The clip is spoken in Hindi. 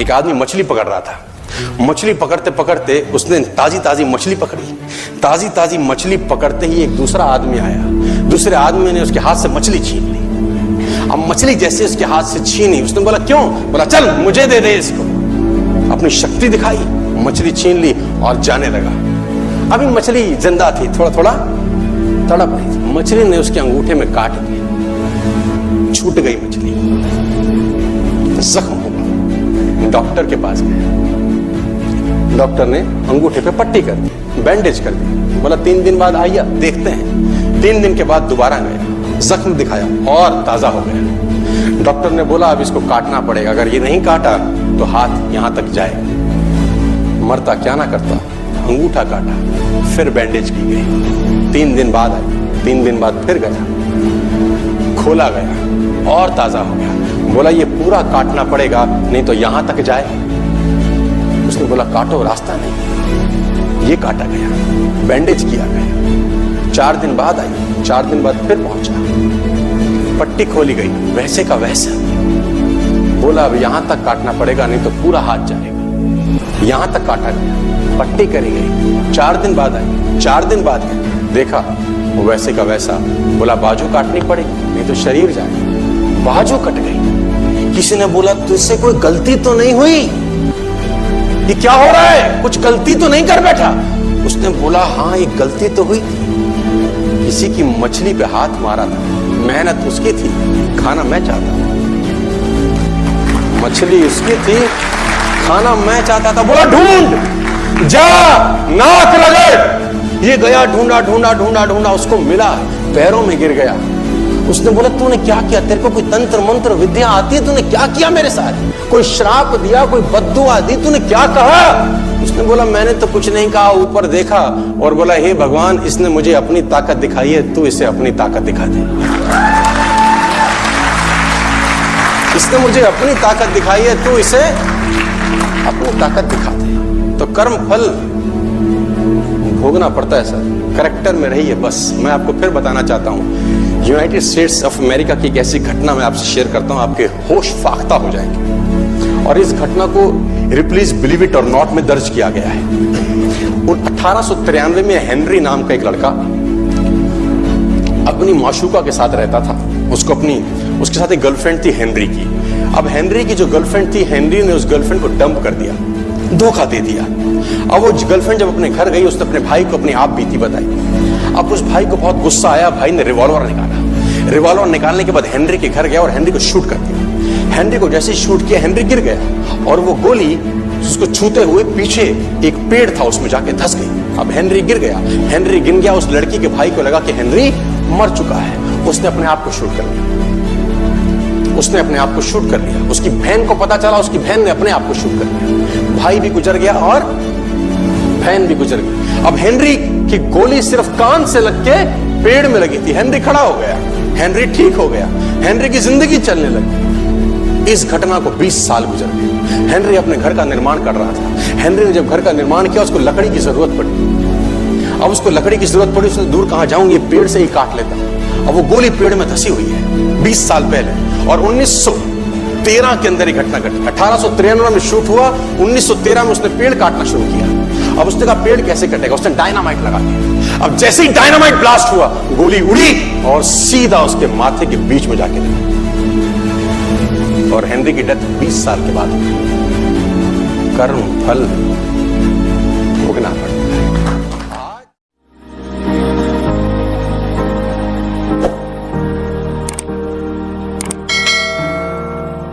एक आदमी मछली पकड़ रहा था। मछली पकड़ते पकड़ते उसने ताजी ताजी मछली पकड़ी। ताजी ताजी मछली पकड़ते ही एक दूसरा आदमी आया। दूसरे आदमी ने उसके हाथ से मछली छीन ली। अब मछली जैसे उसके हाथ से छीनी, उसने बोला क्यों? बोला चल मुझे दे दे इसको। अपनी शक्ति दिखाई, मछली छीन ली और जाने लगा। अभी मछली जिंदा थी, थोड़ा थोड़ा तड़प रही थी। मछली ने उसके अंगूठे में काट दिया, छूट गई मछली, जख्म हुआ। डॉक्टर के पास गया। डॉक्टर ने अंगूठे पे पट्टी कर दी, बैंडेज कर दी। बोला 3 दिन बाद आइए देखते हैं। 3 दिन के बाद दोबारा गया, जख्म दिखाया और ताजा हो गया। डॉक्टर ने बोला अब इसको काटना पड़ेगा, अगर ये नहीं काटा तो हाथ यहां तक जाएगा। मरता क्या ना करता, अंगूठा काटा, फिर बैंडेज की गई। 3 दिन बाद आई, 3 दिन बाद फिर गया, खोला गया और ताजा हो गया। बोला ये पूरा काटना पड़ेगा नहीं तो यहां तक जाए। उसने बोला काटो, रास्ता नहीं। ये काटा गया, बैंडेज किया गया। 4 दिन बाद आई, 4 दिन बाद फिर पहुंचा, पट्टी खोली गई, वैसे का वैसा। बोला अब यहां तक काटना पड़ेगा नहीं तो पूरा हाथ जाएगा। यहां तक काटा गया, पट्टी करी गई। 4 दिन बाद आई, 4 दिन बाद गया, देखा वैसे का वैसा। बोला बाजू काटनी पड़ेगी नहीं तो शरीर जाएगा। बाजू कट गई। किसी ने बोला तुझसे कोई गलती तो नहीं हुई? ये क्या हो रहा है? कुछ गलती तो नहीं कर बैठा? उसने बोला हाँ एक गलती तो हुई थी। किसी की मछली पे हाथ मारा था, मेहनत उसकी थी, खाना मैं चाहता था। मछली उसकी थी, खाना मैं चाहता था। बोला ढूंढ, जा, नाक रगड़। ये गया, ढूंढा ढूंढा ढूंढा ढूंढा, उसको मिला, पैरों में गिर गया। उसने बोला तूने क्या किया? तेरे को कोई तंत्र मंत्र विद्या आती है? तूने क्या किया मेरे साथ? कोई श्राप दिया, कोई बद्दुआ दी? तूने क्या कहा? उसने बोला मैंने तो कुछ नहीं कहा, ऊपर देखा और बोला हे भगवान इसने मुझे अपनी ताकत दिखाई है, तू इसे अपनी ताकत दिखा दे। इसने मुझे अपनी ताकत दिखाई है, तू इसे अपनी ताकत दिखा दे। तो कर्म फल भोगना पड़ता है सर, कैरेक्टर में रहिए बस। मैं आपको फिर बताना चाहता हूं, यूनाइटेड स्टेट्स ऑफ अमेरिका की एक ऐसी घटना मैं आपसे शेयर करता हूं, आपके होश फाख्ता हो जाएंगे। और इस घटना को रिप्लीज बिलीव इट और नॉट में दर्ज किया गया है। 1893 में हेनरी नाम का एक लड़का अपनी माशूका के साथ रहता था। उसके साथ एक गर्लफ्रेंड थी हेनरी की। अब हेनरी की जो गर्लफ्रेंड थी, हेनरी ने उस गर्लफ्रेंड को डंप कर दिया, धोखा दे दिया। अब वो गर्लफ्रेंड जब अपने घर गई, उसने अपने भाई को अपनी आप बीती बताई। अब उस भाई को बहुत गुस्सा आया, भाई ने रिवॉल्वर निकाला। रिवॉल्वर निकालने के बाद हेनरी के घर गया और हेनरी को शूट कर दिया। हेनरी को जैसे ही शूट किया, हेनरी गिर गया और वो गोली उसको छूते हुए पीछे एक पेड़ था उसमें जाके धंस गई। अब हेनरी गिर गया, हेनरी गिर गया। उस लड़की के भाई को लगा कि हेनरी मर चुका है, उसने अपने आप को शूट कर लिया। उसने अपने आप को शूट कर लिया। उसकी बहन को पता चला, उसकी बहन ने अपने आप को शूट कर लिया। भाई भी गुजर गया और बहन भी गुजर गई। अब हेनरी की गोली सिर्फ कान से लग के पेड़ में लगी थी। हेनरी खड़ा हो गया, हेनरी ठीक हो गया, हेनरी की जिंदगी चलने लगी। इस घटना को 20 साल गुजर गए। हेनरी अपने घर का निर्माण कर रहा था। हेनरी ने जब घर का निर्माण किया, उसको लकड़ी की जरूरत पड़ी। अब उसको लकड़ी की जरूरत पड़ी, उसने दूर कहां जाऊं, ये पेड़ से ही काट लेता। अब वो गोली पेड़ में धसी हुई है 20 साल पहले। और 1913 के अंदर ये घटना घटी। 1893 में शूट हुआ, 1913 में उसने पेड़ काटना शुरू किया। अब उसने कहा पेड़ कैसे कटेगा? उसने डायनामाइट लगा दिया। अब जैसे ही डायनामाइट ब्लास्ट हुआ, गोली उड़ी और सीधा उसके माथे के बीच में जाके लगी। और हेनरी की डेथ 20 साल के बाद। कर्म फल